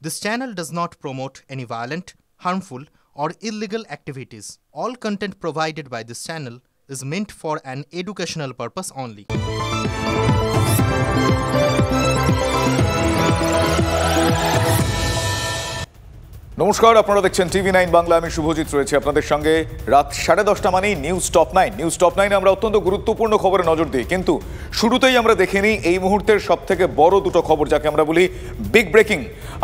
This channel does not promote any violent, harmful, or illegal activities. All content provided by this channel is meant for an educational purpose only. নমস্কার, আপনারা দেখছেন TV9 Bangla. আমি শুভজিৎ রয়েছে আপনাদের সঙ্গে। রাত 10:30 মানেই নিউজ টপ 9। নিউজ টপ 9 আমরা অত্যন্ত গুরুত্বপূর্ণ খবরে নজর দিই, কিন্তু শুরুতেই আমরা দেখে নিই এই মুহূর্তের সবথেকে বড় দুটো খবর, যাকে আমরা বলি বিগ ব্রেকিং।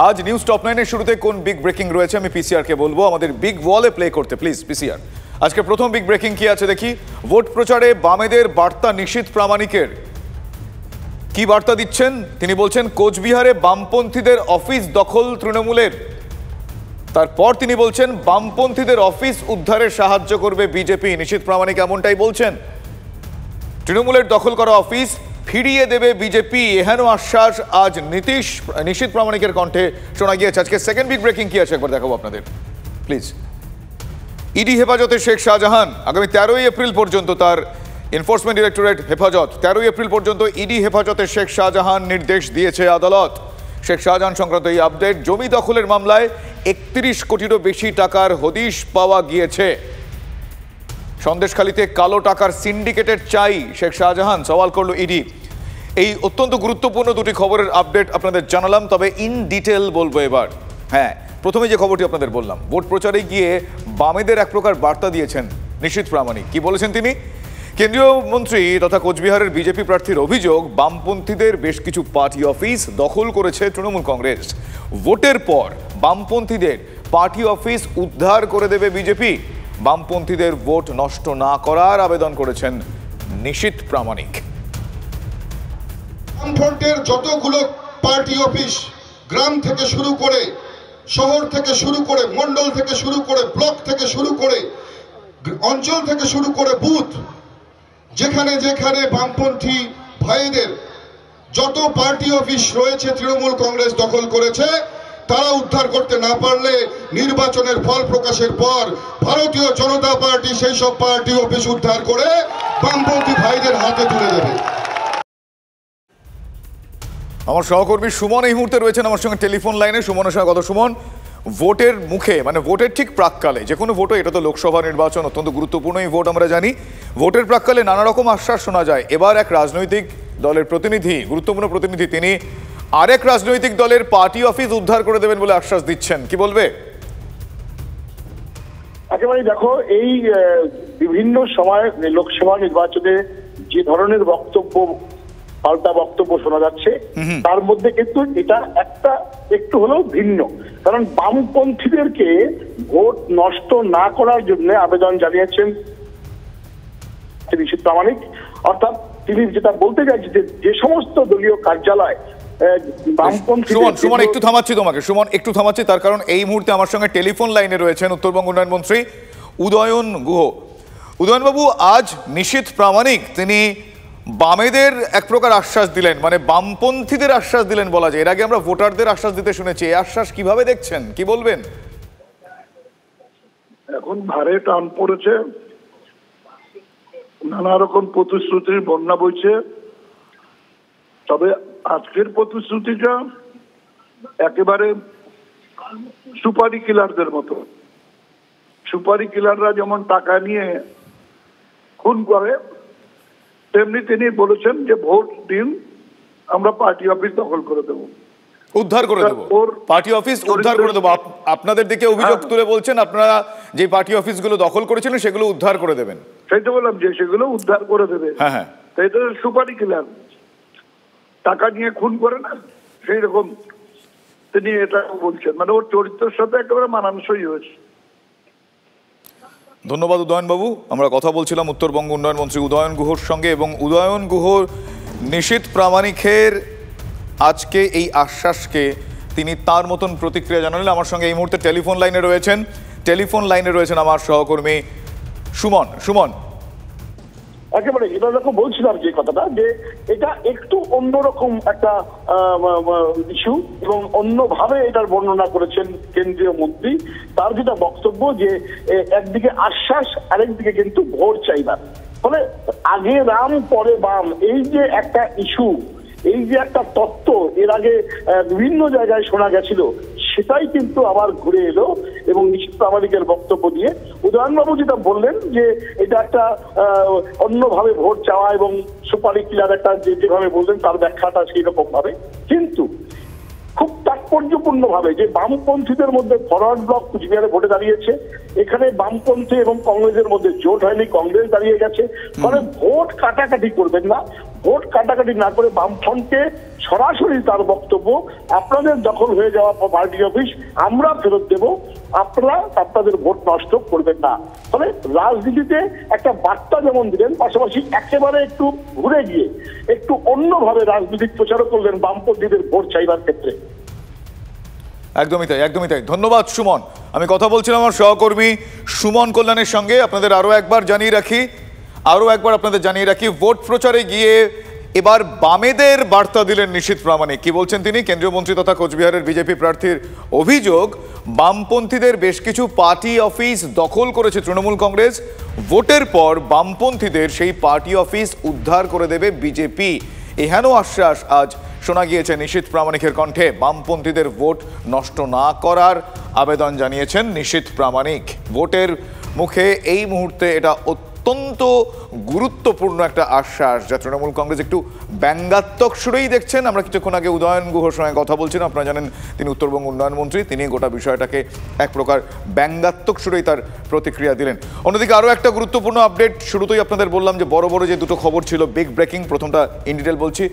আজ নিউজ টপ 9-এর শুরুতে কোন বিগ ব্রেকিং রয়েছে আমি পিসিআরকে বলবো আমাদের বিগ ওয়ালে প্লে করতে। প্লিজ পিসিআর, আজকে প্রথম বিগ ব্রেকিং কি আছে দেখি। ভোট প্রচারে বামেদের বার্তা নিশীথ প্রামাণিকের। কি বার্তা দিচ্ছেন তিনি? বলছেন কোচবিহারে বামপন্থীদের অফিস দখল তৃণমূলের। তারপর তিনি বলছেন বামপন্থীদের অফিস উদ্ধারে সাহায্য করবে বিজেপি। নিশীথ প্রামাণিক এমনটাই বলছেন। তৃণমূলের দখল করা অফিস ফিরিয়ে দেবে বিজেপি, এহেন আশ্বাস আজ নিশীথ প্রামাণিকের কণ্ঠে শোনা গিয়েছে। আজকে সেকেন্ড বিগ ব্রেকিং কি আছে একবার দেখাবো আপনাদের প্লিজ। ইডি হেফাজতে শেখ শাহজাহান। আগামী 13ই এপ্রিল পর্যন্ত তার এনফোর্সমেন্ট ডিরেক্টরেট হেফাজত। 13ই এপ্রিল পর্যন্ত ইডি হেফাজতে শেখ শাহজাহান নির্দেশ দিয়েছে আদালত। শেখ শাহজাহান সংক্রান্ত এই আপডেট। জমি দখলের মামলায় 31 কোটিরও বেশি টাকার হদিশ পাওয়া গিয়েছে। সন্দেশখালীতে কালো টাকার সিন্ডিকেটের চাই শেখ শাহজাহান, সওয়াল করল ইডি। এই অত্যন্ত গুরুত্বপূর্ণ দুটি খবরের আপডেট আপনাদের জানালাম, তবে ইন ডিটেল বলবো এবার। হ্যাঁ, প্রথমে যে খবরটি আপনাদের বললাম, ভোট প্রচারে গিয়ে বামেদের এক প্রকার বার্তা দিয়েছেন নিশীথ প্রামাণিক। কি বলেছেন তিনি? কেন্দ্রীয় মন্ত্রী তথা কোচবিহারের বিজেপি প্রার্থীর অভিযোগ, বামপন্থীদের বেশ কিছু পার্টি অফিস দখল করেছে তৃণমূল কংগ্রেস। ভোটের পর বামপন্থীদের পার্টি অফিস উদ্ধার করে দেবে বিজেপি। বামপন্থীদের ভোট নষ্ট না করার আবেদন করেছেন নিশীথ প্রামাণিক। বামফ্রন্টের যতগুলো পার্টি অফিস, গ্রাম থেকে শুরু করে, শহর থেকে শুরু করে, মন্ডল থেকে শুরু করে, ব্লক থেকে শুরু করে, অঞ্চল থেকে শুরু করে বুথ, যেখানে যেখানে বামপন্থী ভাইদের যত পার্টি অফিস রয়েছে তৃণমূল কংগ্রেস দখল করেছে, তারা উদ্ধার করতে না পারলে নির্বাচনের ফল প্রকাশের পর ভারতীয় জনতা পার্টি সেই সব পার্টি অফিস উদ্ধার করে বামপন্থী ভাইদের হাতে তুলে দেবে। আমার সহকর্মী সুমন এই মুহূর্তে রয়েছেন আমার সঙ্গে টেলিফোন লাইনে। সুমনের সঙ্গে কথা। সুমন, ভোটের মুখে, মানে ভোটের ঠিক প্রাককালে, যে কোনো ভোটে, এটা তো লোকসভা নির্বাচন, অত্যন্ত গুরুত্বপূর্ণ এই ভোট আমরা জানি, ভোটের প্রাককালে নানা রকম আশ্বাস শোনা যায়। এবার এক রাজনৈতিক দলের প্রতিনিধি, গুরুত্বপূর্ণ প্রতিনিধি, তিনি আরেক রাজনৈতিক দলের পার্টি অফিস উদ্ধার করে দেবেন বলে আশ্বাস দিচ্ছেন। কি বলবে? একেবারে দেখো, এই বিভিন্ন সময় লোকসভা নির্বাচনে যে ধরনের বক্তব্য, পাল্টা বক্তব্য শোনা যাচ্ছে, তার মধ্যে কিন্তু এটা একটু হলেও ভিন্ন। কারণ বামপন্থীদেরকে ভোট নষ্ট না করার জন্য আবেদন জানিয়েছেন নিশীথ প্রামাণিক। অর্থাৎ তিনি যেটা বলতে চাইছেন যে সমস্ত দলীয় কার্যালয় সুমন একটু থামাচ্ছি তোমাকে। সুমন একটু থামাচ্ছি, তার কারণ এই মুহূর্তে আমার সঙ্গে টেলিফোন লাইনে রয়েছেন উত্তরবঙ্গ উন্নয়ন মন্ত্রী উদয়ন গুহ। উদয়নবাবু, আজ নিশীথ প্রামাণিক তিনি বামেদের এক প্রকার আশ্বাস দিলেন, মানে বামপন্থীদের আশ্বাস দিলেন বলা যায়। এর আগে আমরা ভোটারদের আশ্বাস দিতে শুনেছি, এই আশ্বাস কিভাবে দেখছেন, কি বলবেন? এখন ভারে টান পড়েছে, নানা রকম প্রতিশ্রুতির বন্যা বইছে। তবে আজকের প্রতিশ্রুতিটা একেবারে সুপারি কিলারদের মতো। সুপারি কিলাররা যেমন টাকা নিয়ে খুন করে, তেমনি তিনি বলেছেন যে ভোট দিন, আমরা পার্টি অফিস দখল করে দেব, উদ্ধার করে দেব, পার্টি অফিস উদ্ধার করে দেবো। আপনাদের দিকে অভিযোগ তুলে বলছেন আপনারা যে পার্টি অফিসগুলো দখল করেছিলেন সেগুলো উদ্ধার করে দেবেন। সেই তো বললাম যে সেগুলো উদ্ধার করে দেবে। হ্যাঁ হ্যাঁ, সেই তো সুপারি কিলার, টাকা নিয়ে খুন করে না, সেই রকম তিনি এটা বলছেন। মানে ওর চরিত্রের সাথে একেবারে মানানসই হয়েছে। ধন্যবাদ উদয়নবাবু। আমরা কথা বলছিলাম উত্তরবঙ্গ উন্নয়ন মন্ত্রী উদয়ন গুহর সঙ্গে, এবং উদয়ন গুহ নিশীথ প্রামাণিকের আজকে এই আশ্বাসকে তিনি তার মতন প্রতিক্রিয়া জানালেন। আমার সঙ্গে এই মুহূর্তে টেলিফোন লাইনে রয়েছেন আমার সহকর্মী সুমন। সুমন, একেবারে এটা দেখো, বলছিলাম যে কথাটা, যে এটা একটু অন্যরকম একটা ইস্যু এবং অন্যভাবে এটার বর্ণনা করেছেন কেন্দ্রীয় মন্ত্রী। তার যেটা বক্তব্য যে একদিকে আশ্বাস, আরেকদিকে কিন্তু ভোট চাইবার। ফলে আগে রাম পরে বাম, এই যে একটা ইস্যু, এই যে একটা তত্ত্ব এর আগে বিভিন্ন জায়গায় শোনা গেছিল, সেটাই কিন্তু আবার ঘুরে এলো এবং নিশীথ প্রামাণিকের বক্তব্য দিয়ে উদয়নবাবু যেটা বললেন যে এটা একটা অন্যভাবে ভোট চাওয়া এবং সুপারি কিলার একটা যেভাবে বললেন তার ব্যাখ্যাটা সেই রকম ভাবে, কিন্তু খুব তাৎপর্যপূর্ণ ভাবে যে বামপন্থীদের মধ্যে ফরওয়ার্ড ব্লক কুচবিহারে ভোটে দাঁড়িয়েছে, এখানে বামপন্থী এবং কংগ্রেসের মধ্যে জোট হয়নি, কংগ্রেস দাঁড়িয়ে গেছে। ফলে ভোট কাটাকাটি করবেন না, ভোট কাটাকাটি না করে বামফ্রন্টকে সরাসরি তার বক্তব্য, আপনাদের দখল হয়ে যাওয়া পার্টি অফিস আমরা ফেরত দেব, আপনারা আপনাদের ভোট নষ্ট করবেন না। ফলে রাজনীতিতে একটা বার্তা যেমন দিলেন, পাশাপাশি একেবারে একটু ঘুরে গিয়ে একটু অন্যভাবে রাজনৈতিক প্রচারও করলেন বামপন্থীদের ভোট চাইবার ক্ষেত্রে। একদমই তাই, একদমই তাই। ধন্যবাদ সুমন। আমি কথা বলছিলাম আমার সহকর্মী সুমন কল্যাণের সঙ্গে। আপনাদের আরও একবার জানিয়ে রাখি ভোট প্রচারে গিয়ে এবার বামেদের বার্তা দিলেন নিশীথ প্রামাণিক। কি বলছেন তিনি? কেন্দ্রীয় মন্ত্রী তথা কোচবিহারের বিজেপি প্রার্থীর অভিযোগ, বামপন্থীদের বেশ কিছু পার্টি অফিস দখল করেছে তৃণমূল কংগ্রেস, ভোটের পর বামপন্থীদের সেই পার্টি অফিস উদ্ধার করে দেবে বিজেপি। এহেন আশ্বাস আজ শোনা গিয়েছে নিশীথ প্রামাণিকের কণ্ঠে। বামপন্থীদের ভোট নষ্ট না করার আবেদন জানিয়েছেন নিশীথ প্রামাণিক। ভোটের মুখে এই মুহূর্তে এটা অত্যন্ত গুরুত্বপূর্ণ একটা আশ্বাস, যা তৃণমূল কংগ্রেস একটু ব্যঙ্গাত্মক সুরেই দেখছেন। আমরা কিছুক্ষণ আগে উদয়ন গুহর সঙ্গে কথা বলছিলাম, আপনারা জানেন তিনি উত্তরবঙ্গ উন্নয়ন মন্ত্রী, তিনি গোটা বিষয়টাকে এক প্রকার ব্যঙ্গাত্মক সুরেই তার প্রতিক্রিয়া দিলেন। অন্যদিকে আরও একটা গুরুত্বপূর্ণ আপডেট, শুরুতেই আপনাদের বললাম যে বড় বড় যে দুটো খবর ছিল বিগ ব্রেকিং, প্রথমটা ইন ডিটেল বলছি।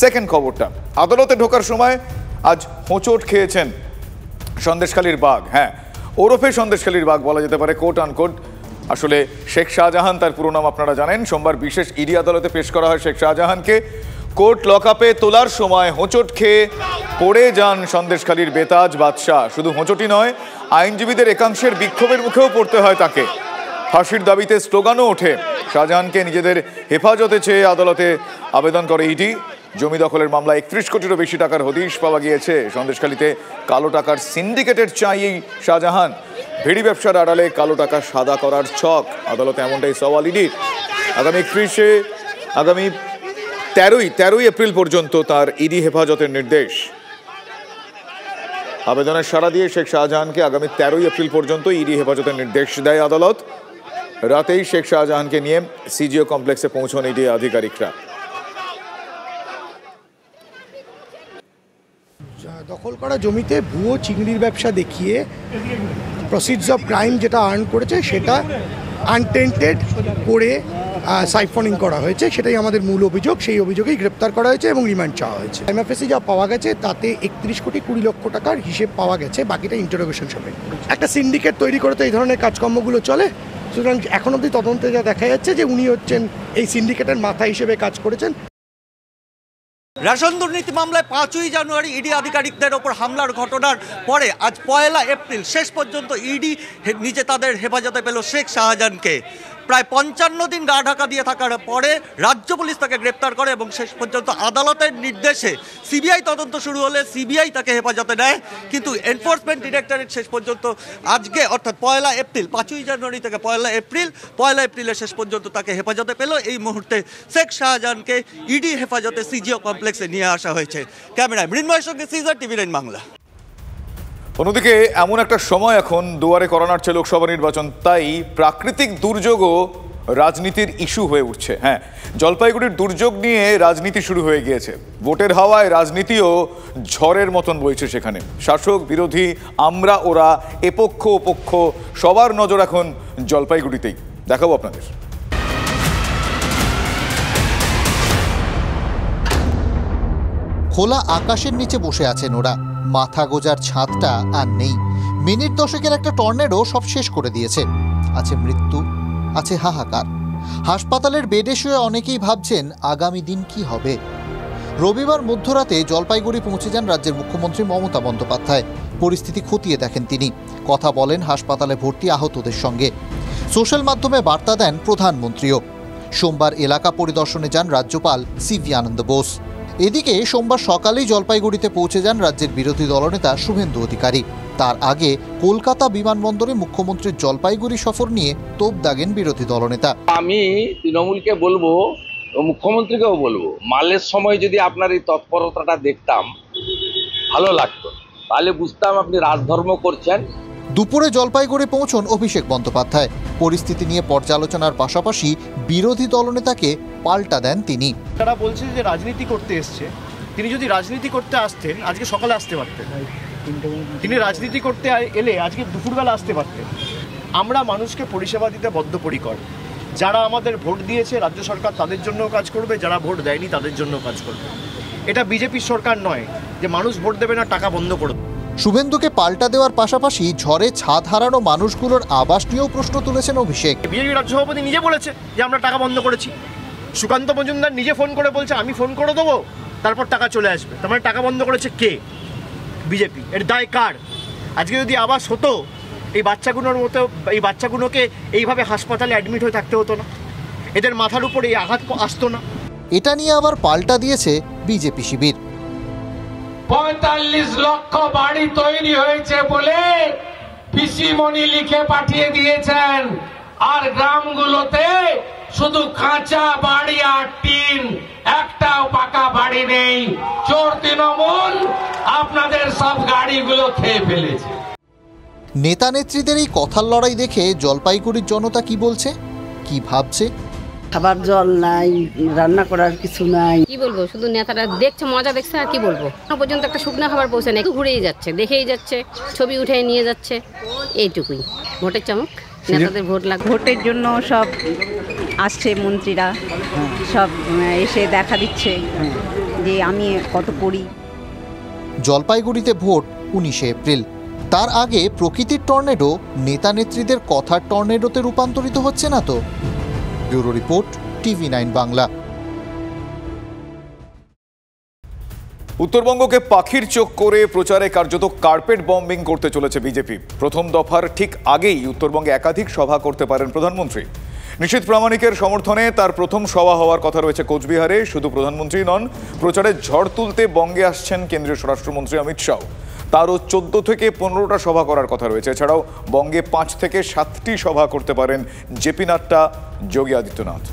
সেকেন্ড খবরটা, আদালতে ঢোকার সময় আজ হোঁচট খেয়েছেন সন্দেশখালীর বাঘ। হ্যাঁ, ওরফে সন্দেশখালীর বাঘ বলা যেতে পারে, কোট আনকোট। আসলে শেখ শাহজাহান তার পুরো নাম আপনারা জানেন। সোমবার বিশেষ ইডি আদালতে পেশ করা হয় শেখ শাহজাহানকে। কোর্ট লকআপে তোলার সময় হোঁচট খেয়ে পড়ে যান সন্দেশখালীর বেতাজ বাদশাহ। শুধু হোঁচটই নয়, আইনজীবীদের একাংশের বিক্ষোভের মুখেও পড়তে হয় তাকে। ফাঁসির দাবিতে স্লোগানও ওঠে। শাহজাহানকে নিজেদের হেফাজতে চেয়ে আদালতে আবেদন করে ইডি। জমি দখলের মামলায় 31 কোটিরও বেশি টাকার হদিশ পাওয়া গিয়েছে। সন্দেশখালীতে কালো টাকার সিন্ডিকেটের চাই শাহজাহান। ভেড়ি ব্যবসার আড়ালে কালো টাকা সাদা করার ছক। আদালতে এমনটাই সওয়াল ইডির। আগামী 13ই এপ্রিল পর্যন্ত তার ইডি হেফাজতের নির্দেশ। আবেদনের সাড়া দিয়ে শেখ শাহজাহানকে আগামী 13ই এপ্রিল পর্যন্ত ইডি হেফাজতের নির্দেশ দেয় আদালত। রাতেই শেখ শাহজাহানকে নিয়ে সিজিও কমপ্লেক্সে পৌঁছন ইডি আধিকারিকরা। দখল করা জমিতে ভুয়ো চিংড়ির ব্যবসা দেখিয়ে প্রসিডস অফ ক্রাইম যেটা আর্ন করেছে সেটা আনটেন্টেড করে সাইফনিং করা হয়েছে, সেটাই আমাদের মূল অভিযোগ। সেই অভিযোগেই গ্রেপ্তার করা হয়েছে এবং রিমান্ড চাওয়া হয়েছে। এমএফএসে যা পাওয়া গেছে তাতে 31 কোটি 20 লক্ষ টাকার হিসেব পাওয়া গেছে, বাকিটা ইন্টারোগেশন সমেত। একটা সিন্ডিকেট তৈরি করে তো এই ধরনের কাজকর্মগুলো চলে। সুতরাং এখন অবধি তদন্তে যা দেখা যাচ্ছে যে উনি হচ্ছেন এই সিন্ডিকেটের মাথা হিসেবে কাজ করেছেন। রেশন দুর্নীতি মামলায় 5ই জানুয়ারি ইডি আধিকারিকদের ওপর হামলার ঘটনার পরে আজ 1 এপ্রিল শেষ পর্যন্ত ইডি নিজে তাদের হেফাজতে পেল শেখ শাহজাহানকে। প্রায় 55 দিন গা ঢাকা দিয়ে থাকার পরে রাজ্য পুলিশ তাকে গ্রেপ্তার করে এবং শেষ পর্যন্ত আদালতের নির্দেশে সিবিআই তদন্ত শুরু হলে সিবিআই তাকে হেফাজতে নেয়। কিন্তু এনফোর্সমেন্ট ডিরেক্টরেট শেষ পর্যন্ত আজকে অর্থাৎ 1 এপ্রিল, 5ই জানুয়ারি থেকে 1 এপ্রিলের শেষ পর্যন্ত তাকে হেফাজতে পেল। এই মুহূর্তে শেখ শাহজাহানকে ইডি হেফাজতে সিজিও কমপ্লেক্সে নিয়ে আসা হয়েছে। ক্যামেরায় মৃন্ময়ের সঙ্গে সিজার, টিভি9 বাংলা। অন্যদিকে এমন একটা সময় এখন, দুয়ারে করা নাড়ছে লোকসভা নির্বাচন, তাই প্রাকৃতিক দুর্যোগও রাজনীতির ইস্যু হয়ে উঠছে। হ্যাঁ, জলপাইগুড়ির দুর্যোগ নিয়ে রাজনীতি শুরু হয়ে গিয়েছে। ভোটের হাওয়ায় রাজনীতিও ঝড়ের মতন বইছে সেখানে। শাসক বিরোধী, আমরা ওরা, এপক্ষ ওপক্ষ, সবার নজর এখন জলপাইগুড়িতেই। দেখাবো আপনাদের। খোলা আকাশের নিচে বসে আছেন ওরা। মাথা গোজার ছাদটা আর নেই। মিনিট 10-এর একটা টর্নেডো সব শেষ করে দিয়েছে। আছে মৃত্যু, আছে হাহাকার। হাসপাতালের বেডে শুয়ে অনেকেই ভাবছেন আগামী দিন কি হবে। রবিবার মধ্যরাতে জলপাইগুড়ি পৌঁছে যান রাজ্যের মুখ্যমন্ত্রী মমতা বন্দ্যোপাধ্যায়। পরিস্থিতি খতিয়ে দেখেন তিনি, কথা বলেন হাসপাতালে ভর্তি আহতদের সঙ্গে। সোশ্যাল মাধ্যমে বার্তা দেন প্রধানমন্ত্রীও। সোমবার এলাকা পরিদর্শনে যান রাজ্যপাল সিভি আনন্দ বোস। এদিকে সোমবার সকালেই জলপাইগুড়িতে পৌঁছে যান রাজ্যের বিরোধী দলনেতা শুভেন্দু অধিকারী। তার আগে কলকাতা বিমানবন্দরে মুখ্যমন্ত্রীর জলপাইগুড়ি সফর নিয়ে তোপ দাগেন বিরোধী দলনেতা। আমি তৃণমূলকে বলবো, মুখ্যমন্ত্রীকেও বলবো, মালের সময় যদি আপনার এই তৎপরতাটা দেখতাম ভালো লাগতো। তাহলে বুঝতাম আপনি রাজধর্ম করছেন। দুপুরে জলপাইগুড়ি পৌঁছন অভিষেক বন্দ্যোপাধ্যায়। পরিস্থিতি নিয়ে পর্যালোচনার পাশাপাশি বিরোধী দলনেতাকে পাল্টা দেন তিনি। তারা বলছে যে রাজনীতি করতে এসছে, তিনি যদি রাজনীতি করতে আসতেন আজকে সকালে আসতে পারতেন, তিনি রাজনীতি করতে এলে আজকে দুপুরবেলা আসতে পারতেন। আমরা মানুষকে পরিষেবা দিতে বদ্ধপরিকর। যারা আমাদের ভোট দিয়েছে রাজ্য সরকার তাদের জন্য কাজ করবে, যারা ভোট দেয়নি তাদের জন্য কাজ করবে। এটা বিজেপির সরকার নয় যে মানুষ ভোট দেবে না টাকা বন্ধ করবে। শুভেন্দুকে পাল্টা দেওয়ার পাশাপাশি ঝড়ে ছাদ হারানো মানুষগুলোর আবাস নিয়েও প্রশ্ন তুলেছেন অভিষেক। বিজেপি রাজ্য সভাপতি নিজে বলেছে যে আমরা টাকা বন্ধ করেছি। সুকান্ত মজুমদার নিজে ফোন করে বলছে আমি ফোন করে দেবো, তারপর টাকা চলে আসবে। তার মানে টাকা বন্ধ করেছে কে? বিজেপি। এর দায় কার? আজকে যদি আবাস হতো এই বাচ্চাগুলোকে এইভাবে হাসপাতালে অ্যাডমিট হয়ে থাকতে হতো না, এদের মাথার উপর এই আঘাত আসতো না। এটা নিয়ে আবার পাল্টা দিয়েছে বিজেপি শিবির। 45 লক্ষ বাড়ি তৈরি হয়েছে বলে পিসিমণি লিখে পাঠিয়ে দিয়েছেন, আর গ্রামগুলোতে শুধু কাঁচা বাড়ি আর টিন, একটাও পাকা বাড়ি নেই। চোর তৃণমূল আপনাদের সব গাড়িগুলো খেয়ে ফেলেছে। নেতা নেত্রীদের এই কথার লড়াই দেখে জলপাইগুড়ির জনতা কি বলছে, কি ভাবছে? খাবার জল নাই, রান্না করার কিছু নাই। কি বলবো, শুধু নেতারা দেখছে, মজা দেখছে, আর কি বলবো। এখন পর্যন্ত একটা শুকনো খাবার পৌঁছে নেই, ঘুরেই যাচ্ছে, দেখেই যাচ্ছে, ছবি উঠে নিয়ে যাচ্ছে, এইটুকুই। ভোটের চমক, নেতাদের ভোট লাগে। ভোটের জন্য সব আসছে মন্ত্রীরা, সব এসে দেখা দিচ্ছে যে আমি কত করি। জলপাইগুড়িতে ভোট 19 এপ্রিল। তার আগে প্রকৃতির টর্নেডো নেতা নেত্রীদের কথার টর্নেডোতে রূপান্তরিত হচ্ছে না তো? Bureau report, TV9 Bangla. উত্তরবঙ্গকে পাখির চোখ করে প্রচারে কার্যত কার্পেট বম্বিং করতে চলেছে বিজেপি। প্রথম দফার ঠিক আগেই উত্তরবঙ্গে একাধিক সভা করতে পারেন প্রধানমন্ত্রী। নিশীথ প্রামাণিকের সমর্থনে তার প্রথম সভা হওয়ার কথা রয়েছে কোচবিহারে। শুধু প্রধানমন্ত্রী নন, প্রচারে ঝড় তুলতে বঙ্গে আসছেন কেন্দ্রীয় স্বরাষ্ট্রমন্ত্রী অমিত শাহ। তারও 14 থেকে 15টা সভা করার কথা রয়েছে। এছাড়াও বঙ্গে 5 থেকে 7টি সভা করতে পারেন জেপি নাড্ডা, যোগী আদিত্যনাথ।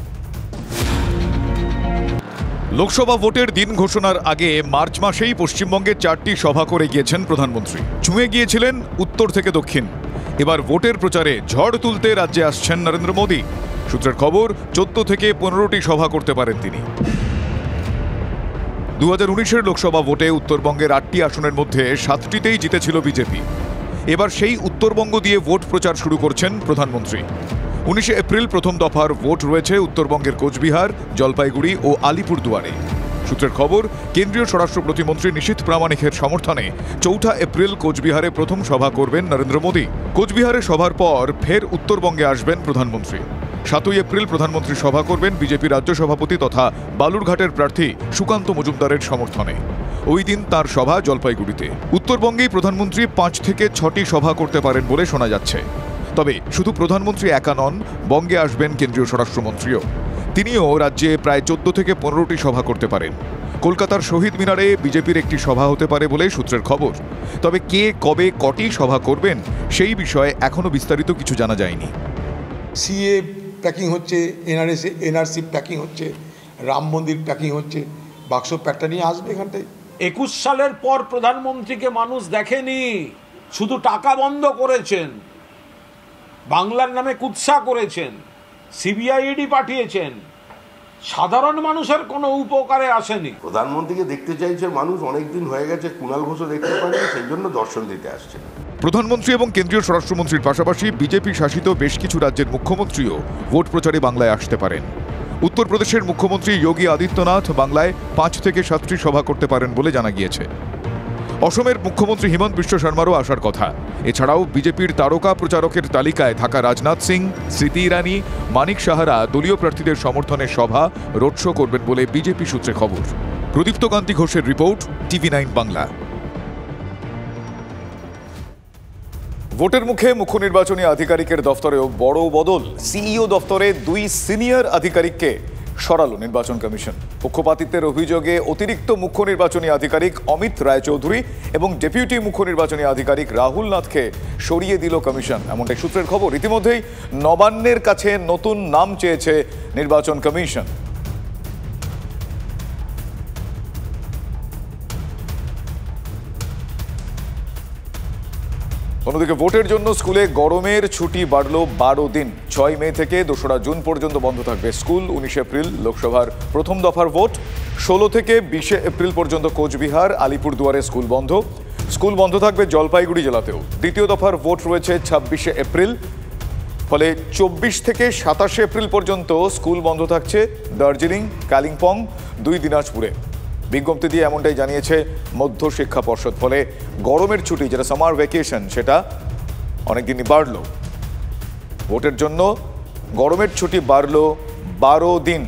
লোকসভা ভোটের দিন ঘোষণার আগে মার্চ মাসেই পশ্চিমবঙ্গে 4টি সভা করে গিয়েছেন প্রধানমন্ত্রী। ছুঁয়ে গিয়েছিলেন উত্তর থেকে দক্ষিণ। এবার ভোটের প্রচারে ঝড় তুলতে রাজ্যে আসছেন নরেন্দ্র মোদী। সূত্রের খবর, 14 থেকে 15টি সভা করতে পারেন তিনি। 2019-এর লোকসভা ভোটে উত্তরবঙ্গের 8টি আসনের মধ্যে 7টিতেই জিতেছিল বিজেপি। এবার সেই উত্তরবঙ্গ দিয়ে ভোট প্রচার শুরু করছেন প্রধানমন্ত্রী। 19 এপ্রিল প্রথম দফার ভোট রয়েছে উত্তরবঙ্গের কোচবিহার, জলপাইগুড়ি ও আলিপুরদুয়ারে। সূত্রের খবর, কেন্দ্রীয় স্বরাষ্ট্র প্রতিমন্ত্রী নিশীথ প্রামাণিকের সমর্থনে 4 এপ্রিল কোচবিহারে প্রথম সভা করবেন নরেন্দ্র মোদী। কোচবিহারে সভার পর ফের উত্তরবঙ্গে আসবেন প্রধানমন্ত্রী। 7 এপ্রিল প্রধানমন্ত্রী সভা করবেন বিজেপি রাজ্য সভাপতি তথা বালুরঘাটের প্রার্থী সুকান্ত মজুমদারের সমর্থনে। ওই দিন তার সভা জলপাইগুড়িতে। উত্তরবঙ্গেই প্রধানমন্ত্রী 5 থেকে 6টি সভা করতে পারেন বলে শোনা যাচ্ছে। তবে শুধু প্রধানমন্ত্রী একা নন, বঙ্গে আসবেন কেন্দ্রীয় স্বরাষ্ট্রমন্ত্রীও। তিনিও রাজ্যে প্রায় 14 থেকে 15টি সভা করতে পারেন। কলকাতার শহীদ মিনারে বিজেপির একটি সভা হতে পারে বলে সূত্রের খবর। তবে কে কবে কটি সভা করবেন সেই বিষয়ে এখনো বিস্তারিত কিছু জানা যায়নি। সিএ প্যাকিং হচ্ছে, এনআরসি প্যাকিং হচ্ছে, রাম মন্দির প্যাকিং হচ্ছে, বাক্স প্যাকটা নিয়ে আসবে এখানটায়। 21 সালের পর প্রধানমন্ত্রীকে মানুষ দেখেনি, শুধু টাকা বন্ধ করেছেন, বাংলার নামে কুৎসা করেছেন, সিবিআইডি পাঠিয়েছেন, সাধারণ মানুষের কোনো উপকারে আসেনি। প্রধানমন্ত্রীকে দেখতে চাইছে মানুষ, অনেকদিন হয়ে গেছে, কুণাল ঘোষও দেখতে পারেনি, সেই জন্য দর্শন দিতে আসছে। প্রধানমন্ত্রী এবং কেন্দ্রীয় স্বরাষ্ট্রমন্ত্রীর পাশাপাশি বিজেপি শাসিত বেশ কিছু রাজ্যের মুখ্যমন্ত্রীও ভোট প্রচারে বাংলায় আসতে পারেন। উত্তরপ্রদেশের মুখ্যমন্ত্রী যোগী আদিত্যনাথ বাংলায় 5 থেকে 7টি সভা করতে পারেন বলে জানা গিয়েছে। অসমের মুখ্যমন্ত্রী হিমন্ত বিশ্ব শর্মারও আসার কথা। এছাড়াও বিজেপির তারকা প্রচারকের তালিকায় থাকা রাজনাথ সিং, স্মৃতি ইরানি, মানিক সাহারা দলীয় প্রার্থীদের সমর্থনে সভা, রোড শো করবেন বলে বিজেপি সূত্রে খবর। প্রদীপ্ত কান্তি ঘোষের রিপোর্ট, TV9 বাংলা। ভোটের মুখে মুখ্য নির্বাচনী আধিকারিকের দফতরেও বড় বদল। সিইও দফতরে 2 সিনিয়র আধিকারিককে সরালো নির্বাচন কমিশন। পক্ষপাতিত্বের অভিযোগে অতিরিক্ত মুখ্য নির্বাচনী আধিকারিক অমিত রায়চৌধুরী এবং ডেপুটি মুখ্য নির্বাচনী আধিকারিক রাহুল নাথকে সরিয়ে দিল কমিশন, এমনটাই সূত্রের খবর। ইতিমধ্যেই নবান্নের কাছে নতুন নাম চেয়েছে নির্বাচন কমিশন। অন্যদিকে ভোটের জন্য স্কুলে গরমের ছুটি বাড়ল 12 দিন। 6 মে থেকে 2রা জুন পর্যন্ত বন্ধ থাকবে স্কুল। 19 এপ্রিল লোকসভার প্রথম দফার ভোট। 16 থেকে 20 এপ্রিল পর্যন্ত কোচবিহার, আলিপুরদুয়ারে স্কুল বন্ধ। স্কুল বন্ধ থাকবে জলপাইগুড়ি জেলাতেও। দ্বিতীয় দফার ভোট রয়েছে 26 এপ্রিল। ফলে 24 থেকে 27 এপ্রিল পর্যন্ত স্কুল বন্ধ থাকছে দার্জিলিং, কালিম্পং, 2 দিনাজপুরে। বিজ্ঞপ্তি দিয়ে এমনটাই জানিয়েছে মধ্য শিক্ষা পর্ষদ। ফলে গরমের ছুটি যেটা সামার ভ্যাকেশন সেটা অনেকদিনই বাড়ল। ভোটের জন্য গরমের ছুটি বাড়ল 12 দিন।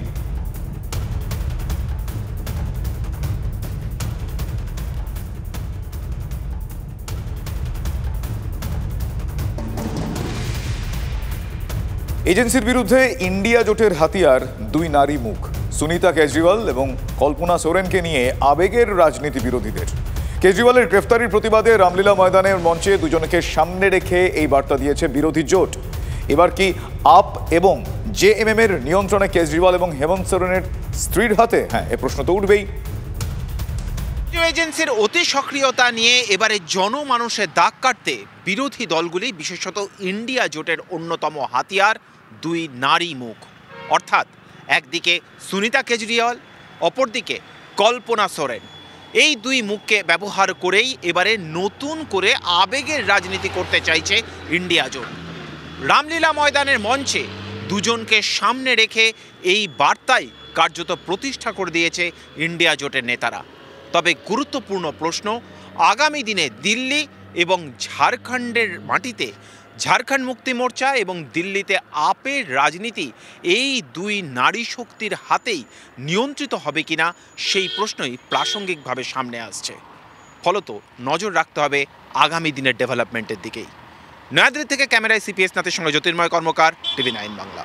এজেন্সির বিরুদ্ধে ইন্ডিয়া জোটের হাতিয়ার 2 নারী মুখ। সুনিতা কেজরিওয়াল এবং কল্পনা সোরেনকে নিয়ে আবেগের রাজনীতি বিরোধীদের। কেজরিওয়ালের গ্রেফতারির প্রতিবাদে রামলীলা ময়দানের মঞ্চে দুজনকে সামনে রেখে এই বার্তা দিয়েছে বিরোধী জোট। এবার কি আপ এবং জেএমএম এর নিয়ন্ত্রণে কেজরিওয়াল এবং হেমন্ত সোরেনের স্ত্রীর হাতে? হ্যাঁ, এ প্রশ্ন তো উঠবেই। এজেন্সির অতি সক্রিয়তা নিয়ে এবারে জনমানুষের দাগ কাটতে বিরোধী দলগুলি, বিশেষত ইন্ডিয়া জোটের অন্যতম হাতিয়ার 2 নারী মুখ। অর্থাৎ একদিকে সুনিতা কেজরিওয়াল, অপরদিকে কল্পনা সোরেন। এই 2 মুখকে ব্যবহার করেই এবারে নতুন করে আবেগের রাজনীতি করতে চাইছে ইন্ডিয়া জোট। রামলীলা ময়দানের মঞ্চে দুজনকে সামনে রেখে এই বার্তাই কার্যত প্রতিষ্ঠা করে দিয়েছে ইন্ডিয়া জোটের নেতারা। তবে গুরুত্বপূর্ণ প্রশ্ন, আগামী দিনে দিল্লি এবং ঝাড়খণ্ডের মাটিতে ঝাড়খণ্ড মুক্তি মোর্চা এবং দিল্লিতে আপের রাজনীতি এই 2 নারী শক্তির হাতেই নিয়ন্ত্রিত হবে কিনা, সেই প্রশ্নই প্রাসঙ্গিকভাবে সামনে আসছে। ফলত নজর রাখতে হবে আগামী দিনের ডেভেলপমেন্টের দিকেই। নয়াদিল্লি থেকে ক্যামেরায় সিপিএস নাথের সঙ্গে জ্যোতির্ময় কর্মকার, টিভি9 বাংলা।